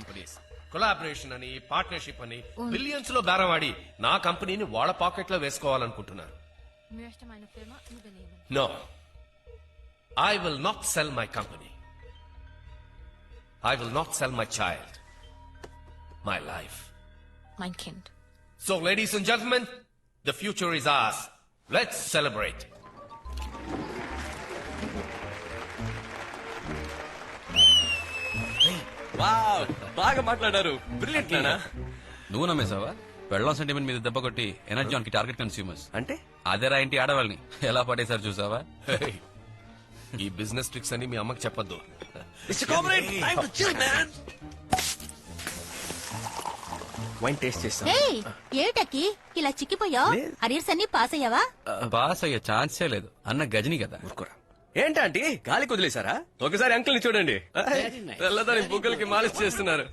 Companies collaboration అని partnership అని billions లో బేరవాడి నా కంపెనీని వాళ్ళ పాకెట్ లో వేసుకోవాలనుకుంటున్నారు. Möchte meine Firma übernehmen. No, I will not sell my company. I will not sell my child, my life. Mein Kind. So, ladies and gentlemen, the future is ours. Let's celebrate. Wow, బాగా మాట్లాడారు. Brilliant నానా. నువ్వు నమ్మేశావా? పెళ్ళం sentiment మీద దెబ్బ కొట్టి energy on కి target consumers అంటే అదేరా ఇంటి ఆడవాళ్ళని ఎలా పడేశారు చూసావా? Hey, ఈ బిజినెస్ ట్రిక్స్ అని మీ అమ్మకి చెప్పొద్దు. వైన్ టేస్ట్ చేస్తాం. ఏటకి ఇలా చిక్కిపోయావు? అరియర్స్ అన్ని పాస్ అయ్యావా? పాస్ అయ్యే ఛాన్సే లేదు అన్న గజని కదా. ఏంటంటే గాలి కుదిలేశారా? ఒకసారి అంకుల్ ని చూడండి. తెల్లదాని బుగ్గలకి మాలిష్ చేస్తున్నారు.